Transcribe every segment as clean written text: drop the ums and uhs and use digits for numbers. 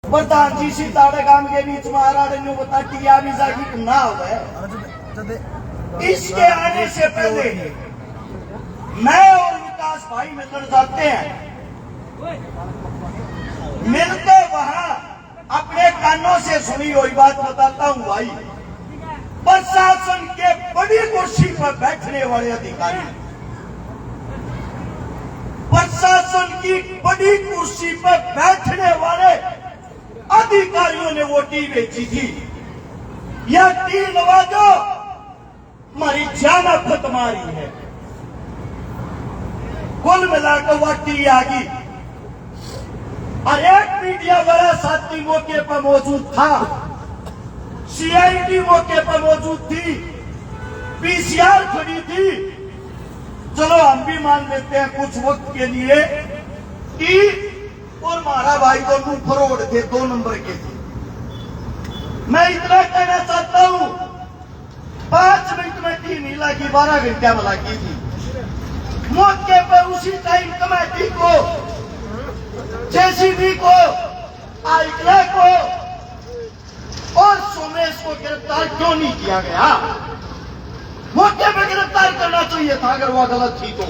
प्रधान जी सी ताड़े काम के बीच में आ रहा बता टिया वीजा की ना हो गए। इसके आने से पहले मैं और विकास भाई मिलकर जाते हैं, मिलते वहां अपने कानों से सुनी हुई बात बताता हूं भाई। प्रशासन के बड़ी कुर्सी पर बैठने वाले अधिकारी, प्रशासन की बड़ी कुर्सी पर बैठने वाले अधिकारियों ने वो टी बेची थी। यह टी नवाजो हमारी जान फत मारी है। कुल मिलाकर वह टी आ गई और एक मीडिया वाला साथी मौके पर मौजूद था, सीआईडी मौके पर मौजूद थी, पीसीआर खड़ी थी। चलो हम भी मान लेते हैं कुछ वक्त के लिए कि और मारा भाई दोनों फरोड थे, 2 नंबर के थे। मैं इतना कहना चाहता हूं 5 मिनट में टी नहीं लगी, 12 घंटे में लगी थी। मौके पर उसी टाइम कमेटी को, जेसीबी को, आईक्ला को और सोमेश को गिरफ्तार क्यों नहीं किया गया? मौके पर गिरफ्तार करना चाहिए था अगर वह गलत थी तो।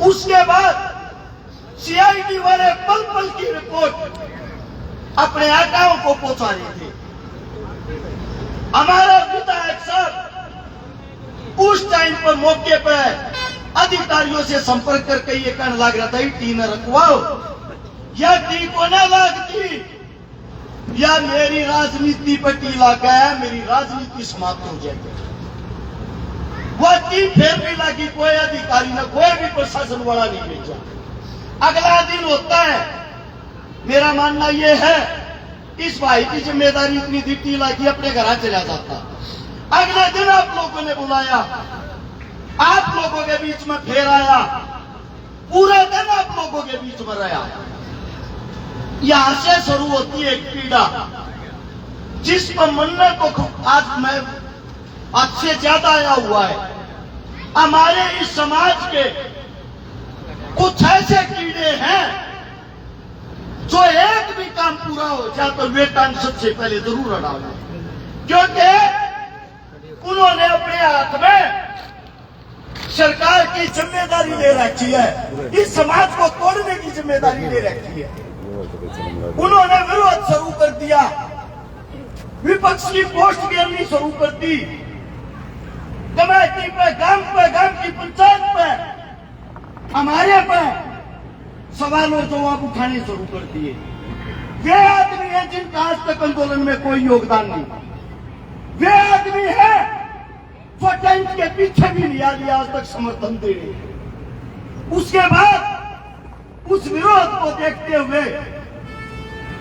उसके बाद सीआईडी वाले पल पल की रिपोर्ट अपने आकाओं को पहुंचा रहे थे। हमारा विधायक साहब उस टाइम पर मौके पर अधिकारियों से संपर्क करके ये कहने लग रहा था टी न रखवाओ, या टी को न लगती, या मेरी राजनीति पर टी लगा है, मेरी राजनीति समाप्त हो जाएगी। वह टी फिर भी लगी, कोई अधिकारी ने, कोई भी प्रशासन वाला नहीं भेजा। अगला दिन होता है, मेरा मानना यह है इस भाई की जिम्मेदारी इतनी थी, टी लगी अपने घर चला जाता। अगले दिन आप लोगों ने बुलाया, आप लोगों के बीच में फिर आया, पूरे दिन आप लोगों के बीच में रहा। यहां से शुरू होती है एक पीड़ा जिस पर मन्नत को आज मैं आज से ज्यादा आया हुआ है। हमारे इस समाज के कुछ ऐसे कीड़े हैं जो एक भी काम पूरा हो जाए तो वेतन सबसे पहले जरूर हटाओ, क्योंकि उन्होंने अपने हाथ में सरकार की जिम्मेदारी ले रखी है, इस समाज को तोड़ने की जिम्मेदारी ले रखी है। उन्होंने विरोध शुरू कर दिया, विपक्ष की पोस्ट गिरनी शुरू कर दी, कमेटी पे, गांव की पंचायत पे, हमारे पे सवाल और जवाब उठाने शुरू कर दिए। वे आदमी हैं जिनका आज तक आंदोलन में कोई योगदान नहीं। वे आदमी हैं जो टेंट के पीछे भी नहीं आदि आज तक समर्थन दे रहे। उसके बाद उस विरोध को देखते हुए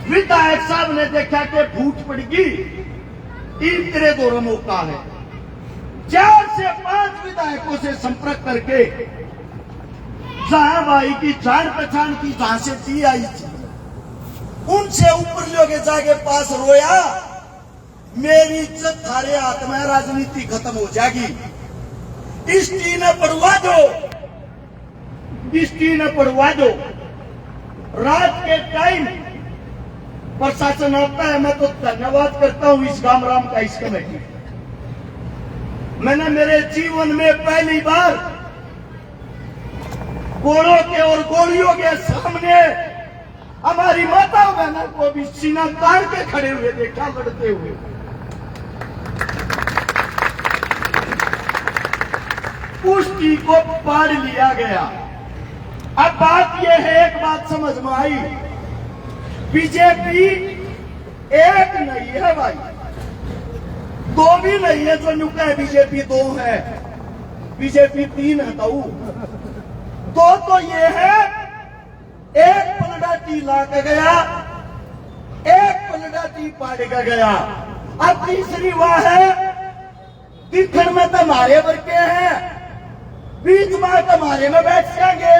विधायक साहब ने देखा कि फूट पड़गी, तीसरे दौर मौका है। 4 से 5 विधायकों से संपर्क करके जहां भाई की जान पहचान की, जहां से टी आई थी, उनसे ऊपर लोगे जाके पास रोया, मेरी इज्जत थारे हाथ में, राजनीति खत्म हो जाएगी, इस टी ने पढ़वा दो, इस टी ने पढ़वा दो। रात के टाइम प्रशासन आता है, मैं तो धन्यवाद करता हूं इस गामराम का, इस कमेटी। मैंने मेरे जीवन में पहली बार गोलों के और गोलियों के सामने हमारी माता बहनों को भी सीना तान के खड़े हुए देखा, लड़ते हुए। उस टी को पाड़ लिया गया। अब बात यह है, एक बात समझ में आई, बीजेपी एक नहीं है भाई, 2 भी नहीं है। जो नुका है बीजेपी 2 है, बीजेपी 3 है। तो ये है, एक पलड़ा टी ला के गया, एक पलड़ा टी पाड़ के गया। अब तीसरी वह है, दिखण में तो हमारे वर्गे हैं, बीच में तुम्हारे में बैठ जाएंगे,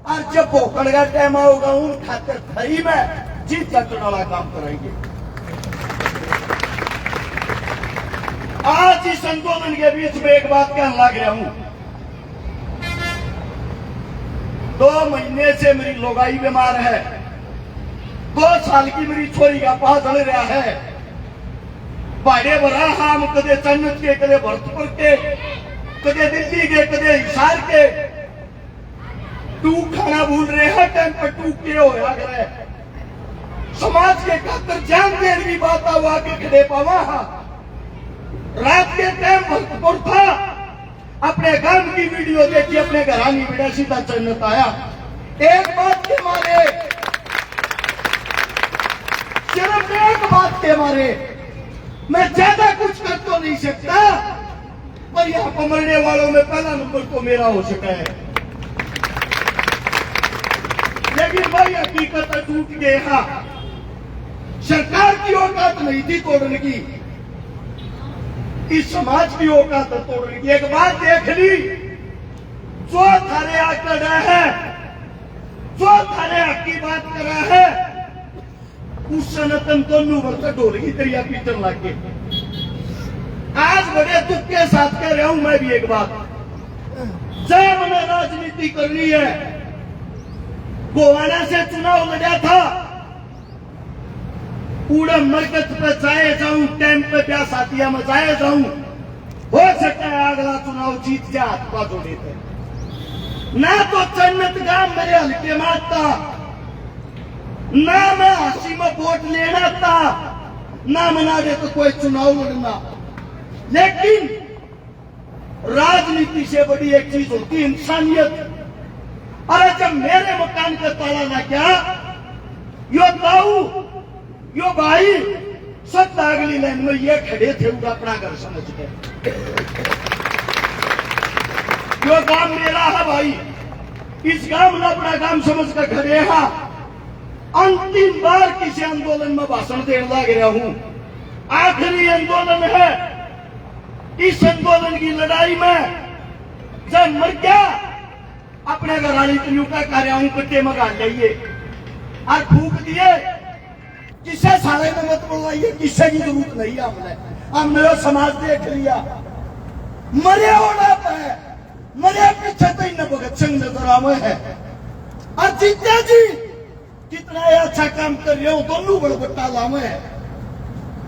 और जब भोकड़ का टाइम होगा उन खातर खरी में जीत चटन वाला काम करेंगे। आज इस आंदोलन के बीच में एक बात कहने लग रहा हूं, 2 महीने से मेरी लोगाई बीमार है। 2 साल की मेरी छोरी का पास चल रहा है। भाड़े भरा हम कदे चन्नत के, कदे भरतपुर के, कदे दिल्ली के, कदे हिसार के। तू खाना भूल रहे हैं, टाइम पर तू के हो रहे समाज के खातर जान देने की बात हुआ के खड़े पावा। रात के टाइम भरतपुर था, अपने गांव की वीडियो देखी, अपने घरानी बेटा सीधा चन्नत आया। एक बात के मारे, सिर्फ एक बात के मारे मैं ज्यादा कुछ कर तो नहीं सकता, पर यहाँ पर मरने वालों में पहला नंबर तो मेरा हो सका है। लेकिन भाई हकीकत टूट गए। हाँ, सरकार की औकात नहीं थी तोड़ने की, इस समाज की औकात तोड़ने की। एक बात देख ली, जो थारे आकर है, जो थारे हक की बात कर रहा है, उस सनातन दोनों वर्ष ढोलकी दरिया पीटन लग गए। आज बड़े दुख के साथ कह रहा हूं मैं भी एक बात, जब मैंने राजनीति करनी है, गोवाना से चुनाव लड़ा था, पूरा मरकज पे जाए जाऊं, टाइम पे ब्याह शादियां में जाए जाऊं, हो सकता है अगला चुनाव जीत जाए, हाथ पा जोड़े थे ना। तो जन्नत गांव मेरे हल्के मारता ना, मैं हंसी में वोट लेना था ना, मना दे तो कोई चुनाव लड़ना। लेकिन राजनीति से बड़ी एक चीज होती है इंसानियत। अरे जब मेरे मकान का ताला ना क्या, यो ताऊ यो भाई सब अगली लाइन में ये खड़े थे, उनका अपना घर समझ के। यो काम मेरा है भाई, इस गांव में अपना काम समझ कर खड़े हैं। अंतिम बार किसी आंदोलन में भाषण देने लग रहा हूं, आखिरी आंदोलन है। इस आंदोलन की लड़ाई में जब मर गया, अपने घरानी तनु का कार्य हूं, कट्टे में गाल जाइए और फूक दिए। किसे सारे में मत बोलाइए, किसे की जरूरत नहीं है। हमने समाज देख लिया, मरे होना पे मरे पीछे तो इन भगत सिंह नजर आवे है। और जीते जी कितना अच्छा काम कर रहे हो, दोनों बड़बट्टा लामे है।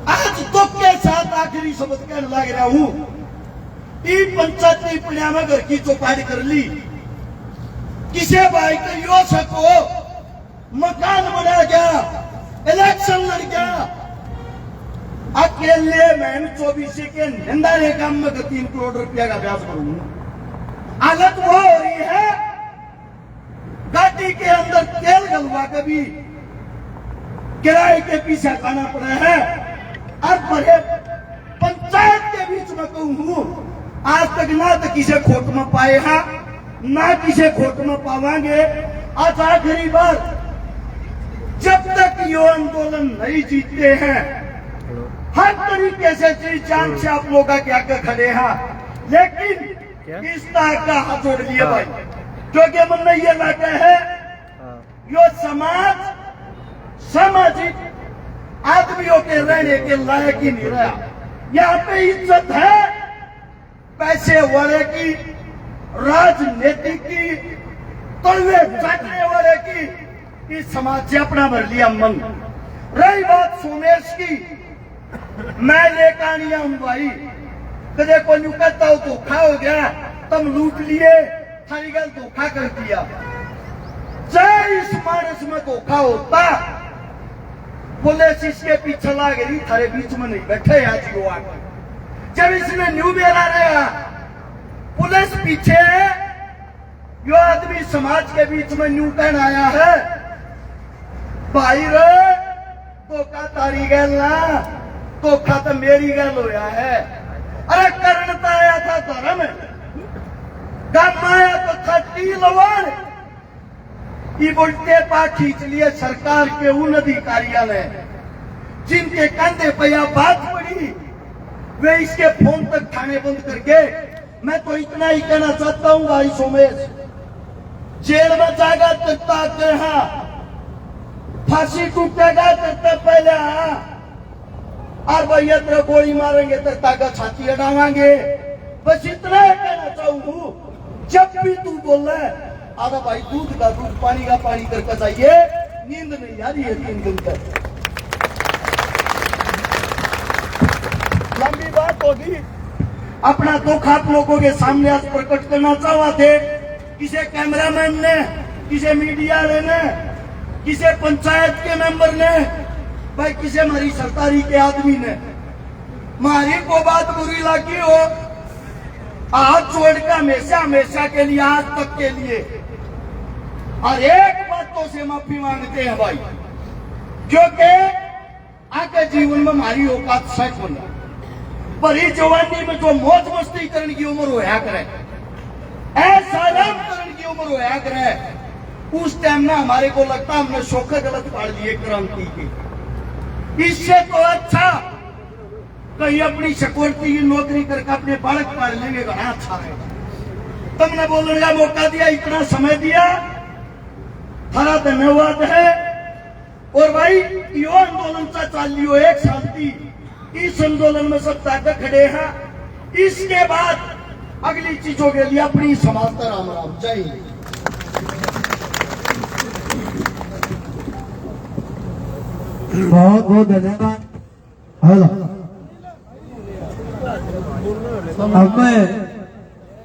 आज दुख के साथ आखिरी शब्द कहने लग रहा हूं, पंचायत की पड़िया में घर की चौपाटी कर ली, किसे भाई कर यो सको, मकान बना गया, इलेक्शन लड़ गया, अकेले मैं 24 के निंदारे काम में 3 करोड़ रुपया का ब्याज करूंगा। हालत वो हो रही है, गाड़ी के अंदर तेल गलवा के भी किराए के पीछे खाना पड़ा है। और बड़े पंचायत के बीच में कहूं, आज तक ना तो किसे खोट में पाए हैं, ना किसे खोट में पावांगे। आज आखिरी बार, जब तक ये आंदोलन नहीं जीतते हैं, हर तरीके से जी जान से आप लोग क्या खड़े हैं। लेकिन इस तरह का हाथ जोड़ लिया भाई, क्योंकि मन में ये लगा है, यो समाज सामाजिक आदमियों के रहने के लायक ही नहीं रहा। यहाँ पे इज्जत है पैसे वाले की, राजनीति की, तलवे चाटने वाले की। इस समाज से अपना भर लिया मन। रही बात सोमेश की, मैं लेकर आनिया हूं भाई, कदे को न्यू कहता हो धोखा हो गया, तुम लूट लिए, थारी गल धोखा कर दिया। चाहे इस मानस में धोखा होता, पुलिस इसके पीछे ला गई, थारे बीच में नहीं बैठे आज यो आके। जब इसने न्यू मेरा रहा, पुलिस पीछे है, यो आदमी समाज के बीच में न्यू कहन आया है, भाई रे धोखा तारी गल ना, धोखा तो मेरी गल होया है। अरे करण तो आया था धर्म, गम आया तो था टीलवाड़। ये उल्टे पा खींच लिए सरकार के उन अधिकारियों ने, जिनके कंधे पे यह बात पड़ी, वे इसके फोन तक थाने बंद करके। मैं तो इतना ही कहना चाहता हूं भाई सोमेश, जेल में जाएगा तक हाँ, फांसी टूटेगा तब पहले हाँ, और भैया तेरे गोली मारेंगे तो ताका छाती हटावांगे। बस इतना ही कहना चाहूंगा। जब भी तू बोल रहा है, अरे भाई दूध का दूध, पानी का पानी करके चाहिए, नींद नहीं आ रही है 3 दिन तक। लंबी बात होगी, अपना दुख आप लोगों के सामने आज प्रकट करना चाहवा थे। किसी कैमरामैन ने, किसी मीडिया ने, किसी पंचायत के मेंबर ने, भाई किसी हमारी सरकारी के आदमी ने मारी को बात बुरी लगी हो, हाथ जोड़ के हमेशा हमेशा के लिए, आज तक के लिए और एक बातों से माफी मांगते हैं भाई, क्योंकि आगे जीवन में हमारी औकात सेट होना, पर इस जवानी में जो मौज मस्ती करने की उम्र होया करे, ऐसा आराम करने की उम्र होया करे, उस टाइम में हमारे को लगता हमने शोखा गलत पाड़ दिए क्रांति की। इससे तो अच्छा कहीं अपनी सिक्योरिटी की नौकरी करके अपने बालक पाल लेंगे, बड़ा अच्छा है। तुमने बोलने का मौका दिया, इतना समय दिया, थारा धन्यवाद है। और भाई यो आंदोलन सा चालियो एक शांति, इस आंदोलन में सब ताकत खड़े हैं। इसके बाद अगली चीजों के लिए अपनी समानता। राम राम, जय हिंद। बहुत बहुत धन्यवाद। हेलो, अब मैं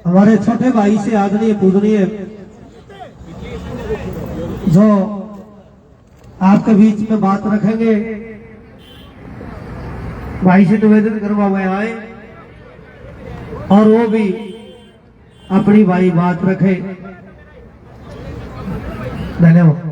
हमारे छोटे भाई से आदरणीय पूजनीय जो आपके बीच में बात रखेंगे, भाई से निवेदन करवा में आए और वो भी अपनी भाई बात रखे। धन्यवाद।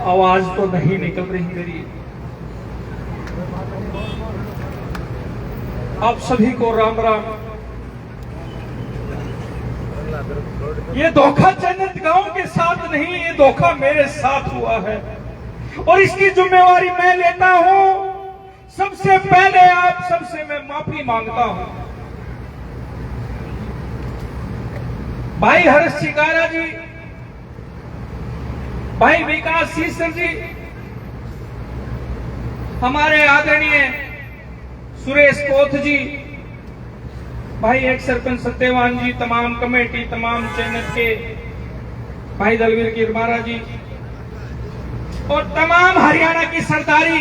आवाज तो नहीं निकल रही मेरी। आप सभी को राम राम। ये धोखा जन्नत गांव के साथ नहीं, ये धोखा मेरे साथ हुआ है और इसकी जिम्मेवारी मैं लेता हूं। सबसे पहले आप सबसे मैं माफी मांगता हूं। भाई हर्ष शिकारा जी, भाई विकास सीसर जी, हमारे आदरणीय सुरेश कोथ जी, भाई एक सरपंच सत्यवान जी, तमाम कमेटी, तमाम चैनल के भाई दलवीर गिरमारा जी और तमाम हरियाणा की सरदारी,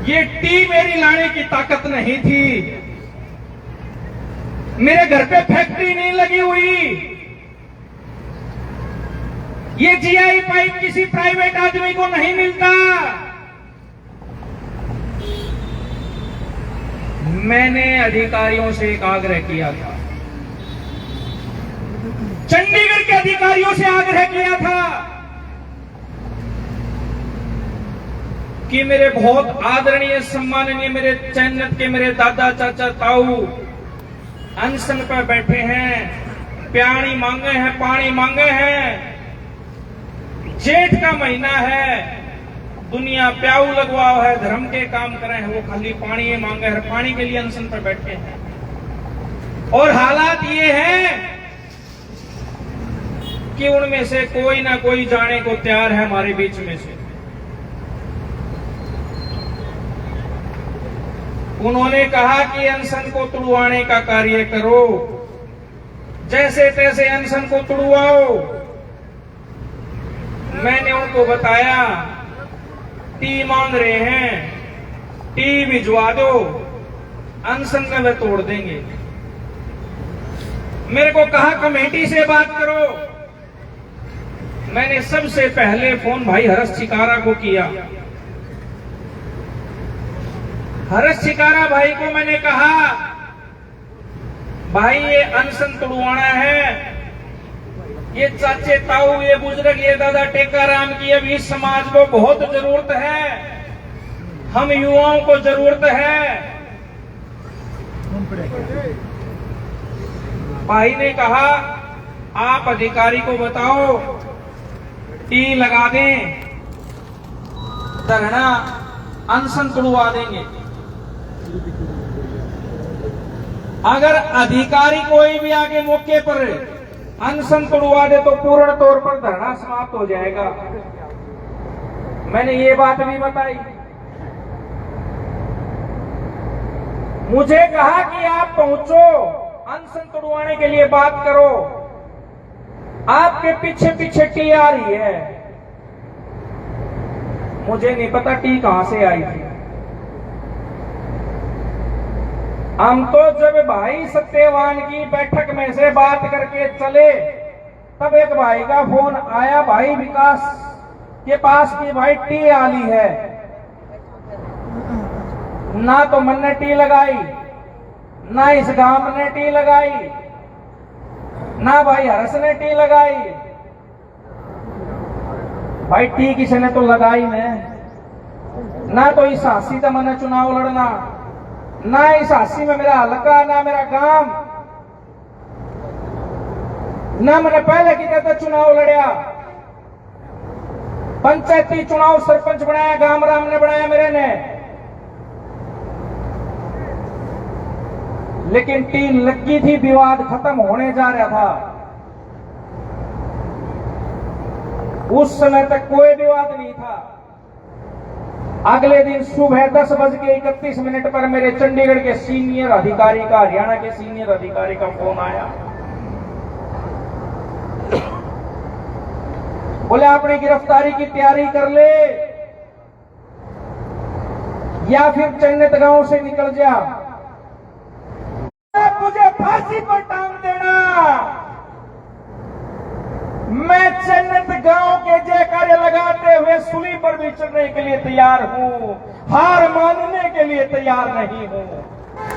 ये टी मेरी लाने की ताकत नहीं थी। मेरे घर पे फैक्ट्री नहीं लगी हुई। ये जीआई पाइप किसी प्राइवेट आदमी को नहीं मिलता। मैंने अधिकारियों से एक आग्रह किया था, चंडीगढ़ के अधिकारियों से आग्रह किया था कि मेरे बहुत आदरणीय सम्माननीय मेरे चैनत के मेरे दादा चाचा ताऊ अनशन पर बैठे हैं, प्याणी मांगे हैं, पानी मांगे हैं। जेठ का महीना है, दुनिया प्याऊ लगवाओ है, धर्म के काम कर रहे हैं, वो खाली पानी मांगे हैं, पानी के लिए अनशन पर बैठे हैं। और हालात ये हैं कि उनमें से कोई ना कोई जाने को तैयार है हमारे बीच में से। उन्होंने कहा कि अनशन को तुड़वाने का कार्य करो, जैसे तैसे अनशन को तुड़वाओ। मैंने उनको बताया टी मांग रहे हैं, टी भिजवा दो, अनशन में वे तोड़ देंगे। मेरे को कहा कमेटी से बात करो। मैंने सबसे पहले फोन भाई हर्ष शिकारा को किया। हर्ष शिकारा भाई को मैंने कहा, भाई ये अनशन तुड़वाना है, ये चाचे ताऊ, ये बुजुर्ग, ये दादा टेकाराम की अभी समाज को बहुत जरूरत है, हम युवाओं को जरूरत है। भाई ने कहा आप अधिकारी को बताओ टी लगा दें, धरना अनशन तुड़वा देंगे। अगर अधिकारी कोई भी आगे मौके पर अनशन तोड़वा दे तो पूर्ण तौर पर धरना समाप्त हो जाएगा। मैंने ये बात भी बताई। मुझे कहा कि आप पहुंचो, अनशन तोड़वाने के लिए बात करो। आपके पीछे पीछे टी आ रही है। मुझे नहीं पता टी कहां से आई थी। हम तो जब भाई सत्यवान की बैठक में से बात करके चले, तब एक भाई का फोन आया भाई विकास के पास कि भाई टी आली है। ना तो मन ने टी लगाई, ना इस गांव ने टी लगाई, ना भाई हर्ष ने टी लगाई। भाई टी किसी ने तो लगाई नहीं। ना तो इस हासी था मैंने चुनाव लड़ना, ना इस हासी में मेरा हल्का, ना मेरा गांव, ना मैंने पहले की तरह चुनाव लड़या। पंचायती चुनाव सरपंच बनाया, गांव राम ने बनाया मेरे ने। लेकिन टीम लगी थी, विवाद खत्म होने जा रहा था। उस समय तक कोई विवाद नहीं था। अगले दिन सुबह 10:31 पर मेरे चंडीगढ़ के सीनियर अधिकारी का, हरियाणा के सीनियर अधिकारी का फोन आया। बोले अपनी गिरफ्तारी की तैयारी कर ले या फिर चन्नत गांव से निकल जा, मुझे फांसी पर टांग देना। मैं चन्नत गांव के जयकारे लगाते हुए सूली पर भी चढ़ने के लिए तैयार हूं, हार मानने के लिए तैयार नहीं हूं।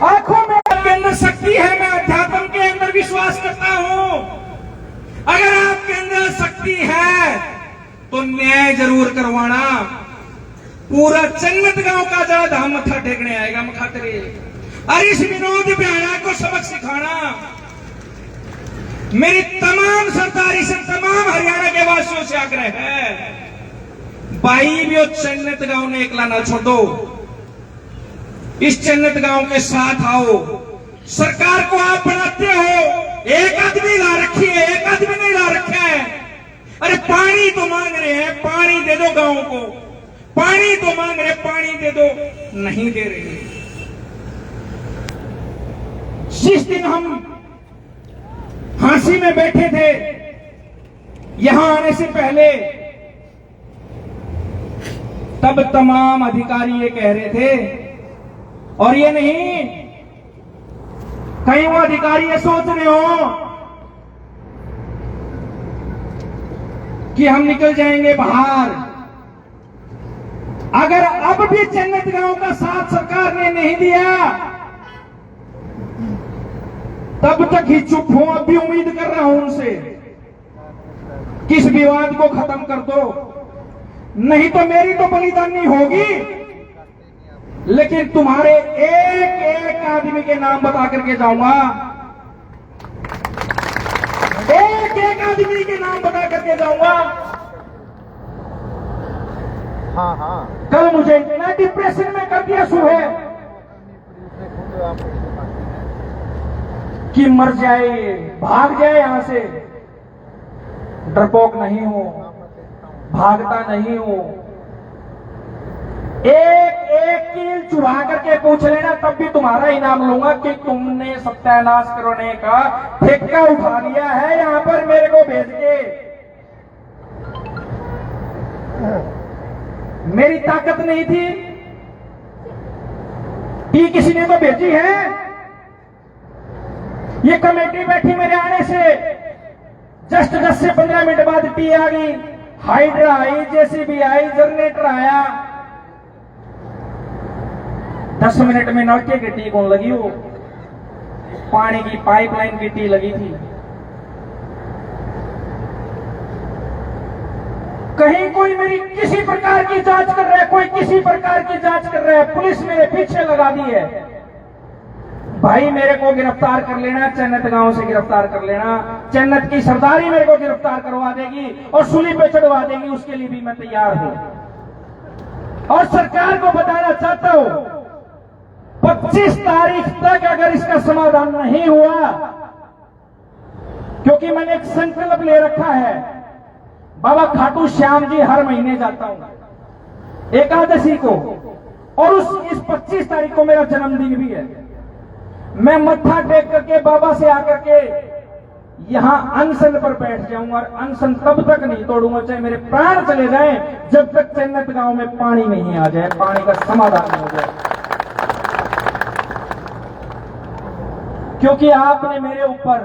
आंखों में आपके अंदर शक्ति है, मैं अध्यात्म के अंदर विश्वास करता हूं। अगर आपके अंदर शक्ति है तो न्याय जरूर करवाना। पूरा चन्नत गांव का जरा धाम मत्था टेकने आएगा मखातरे, और इस विनोद बिहारा को सबक सिखाना। मेरी तमाम सरदारी से, तमाम हरियाणा के वासियों से आग्रह है, भाई भी चन्नत गांव ने एकला ना छोड़ो। इस चन्नत गांव के साथ आओ। सरकार को आप बनाते हो, एक आदमी ला रखी है, एक आदमी नहीं ला रखा है। अरे पानी तो मांग रहे हैं, पानी दे दो गांव को। पानी तो मांग रहे, पानी दे दो, नहीं दे रहे। जिस दिन हम फांसी में बैठे थे, यहां आने से पहले, तब तमाम अधिकारी ये कह रहे थे, और ये नहीं कहीं वो अधिकारी ये सोच रहे हो कि हम निकल जाएंगे बाहर। अगर अब भी चन्नत गांव का साथ सरकार ने नहीं दिया, तब तक ही चुप हूं। अब भी उम्मीद कर रहा हूं उनसे कि इस विवाद को खत्म कर दो, नहीं तो मेरी तो बलिदानी होगी, लेकिन तुम्हारे एक एक आदमी के नाम बता करके जाऊंगा। एक एक आदमी के नाम बता करके जाऊंगा। कल मुझे इतना डिप्रेशन में कर दिया सुबह कि मर जाए, भाग जाए यहां से। डरपोक नहीं हूं, भागता नहीं हूं। एक एक कील चुरा करके पूछ लेना, तब भी तुम्हारा इनाम लूंगा कि तुमने सत्यानाश करने का ठेका उठा लिया है यहां पर मेरे को भेज के। मेरी ताकत नहीं थी, टी किसी ने तो भेजी है। ये कमेटी बैठी मेरे आने से जस्ट 10 से 15 मिनट बाद टी आ गई, हाइड्रा आई, जेसीबी आई, जनरेटर आया। 10 मिनट में नलके की टी कौन लगी हो? पानी की पाइपलाइन की टी लगी थी। कहीं कोई मेरी किसी प्रकार की जांच कर रहा है, कोई किसी प्रकार की जांच कर रहा है। पुलिस मेरे पीछे लगा दी है। भाई मेरे को गिरफ्तार कर लेना, चन्नत गांव से गिरफ्तार कर लेना, चन्नत की सरदारी मेरे को गिरफ्तार करवा देगी और सूली पे चढ़वा देगी, उसके लिए भी मैं तैयार हूं। और सरकार को बताना चाहता हूं, 25 तारीख तक अगर इसका समाधान नहीं हुआ क्योंकि मैंने एक संकल्प ले रखा है, बाबा खाटू श्याम जी हर महीने जाता हूं एकादशी को, और इस 25 तारीख को मेरा जन्मदिन भी है। मैं मत्था टेक करके बाबा से आकर के यहां अनशन पर बैठ जाऊंगा, और अनशन तब तक नहीं तोड़ूंगा चाहे मेरे प्राण चले जाएं, जब तक चन्नत गांव में पानी नहीं आ जाए, पानी का समाधान हो जाए। क्योंकि आपने मेरे ऊपर,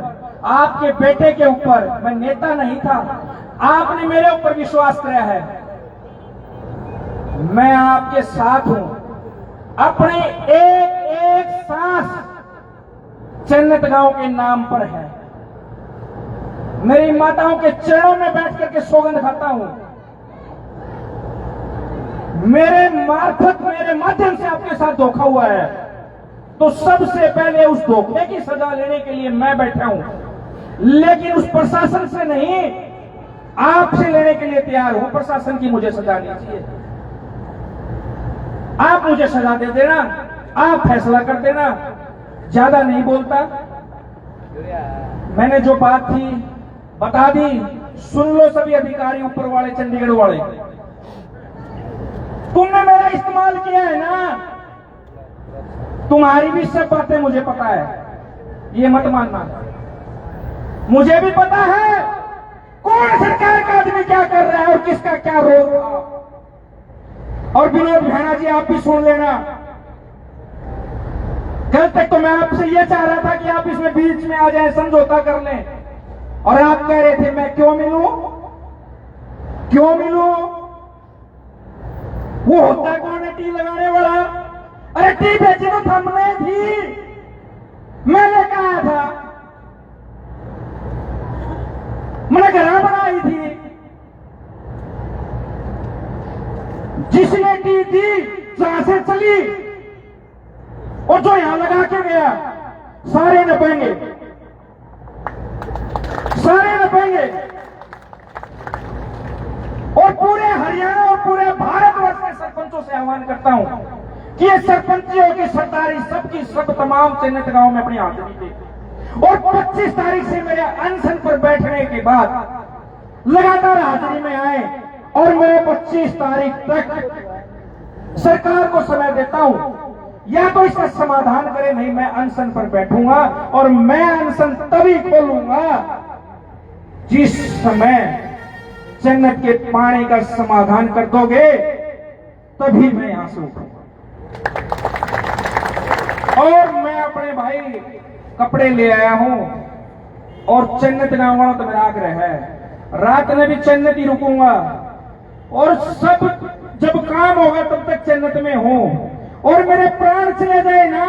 आपके बेटे के ऊपर, मैं नेता नहीं था, आपने मेरे ऊपर विश्वास किया है, मैं आपके साथ हूं। अपने एक एक सांस चन्नत गांव के नाम पर है। मेरी माताओं के चरणों में बैठ करके सौगंध खाता हूं, मेरे मार्फत, मेरे माध्यम से आपके साथ धोखा हुआ है, तो सबसे पहले उस धोखे की सजा लेने के लिए मैं बैठा हूं, लेकिन उस प्रशासन से नहीं, आपसे लेने के लिए तैयार हूं। प्रशासन की मुझे सजा नहीं चाहिए, आप मुझे सजा दे देना, आप फैसला कर देना, ज्यादा नहीं बोलता। मैंने जो बात थी बता दी, सुन लो सभी अधिकारी, ऊपर वाले, चंडीगढ़ वाले। तुमने मेरा इस्तेमाल किया है ना, तुम्हारी भी सब बातें मुझे पता है, ये मत मानना। मुझे भी पता है कौन सरकार का आदमी क्या कर रहा है और किसका क्या रोल था। और विनोद भाना जी, आप भी सुन लेना, कल तक तो मैं आपसे ये चाह रहा था कि आप इसमें बीच में आ जाए, समझौता कर लें, और आप कह रहे थे मैं क्यों मिलूं, क्यों मिलूं। वो होता कौन है टी लगाने वाला? अरे टी बेची तो हमने थी, मैं लेकर आया था, मैंने घर बनाई थी। जिसने टी दी जहां से चली, और जो यहां लगा के गया, सारे नपेंगे, सारे नपेंगे। और पूरे हरियाणा और पूरे भारतवर्ष के सरपंचों से आह्वान करता हूं कि ये सरपंचियों की सरदारी सबकी सब तमाम चन्नत गांव में अपनी हाजिरी दे, और 25 तारीख से मेरे अनशन पर बैठने के बाद लगातार हाजिरी में आए, और मैं 25 तारीख तक सरकार को समय देता हूं, या तो इसका समाधान करे, नहीं मैं अनशन पर बैठूंगा। और मैं अनशन तभी खोलूंगा जिस समय चन्नत के पानी का समाधान कर दोगे, तभी मैं यहां से उठूंगा। और मैं अपने भाई कपड़े ले आया हूं, और चन्नत गांव वालों तो मेरा आग्रह है, रात में भी चन्नत ही रुकूंगा, और सब जब काम होगा तब तक चन्नत में हूं। और मेरे प्राण चले जाए ना,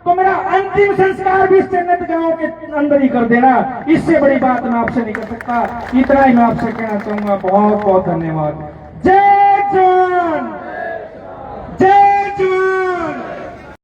तो मेरा अंतिम संस्कार भी चन्नत गांव के अंदर ही कर देना। इससे बड़ी बात मैं आपसे नहीं कर सकता। इतना ही मैं आपसे कहना चाहूंगा। बहुत बहुत धन्यवाद। जय जवान।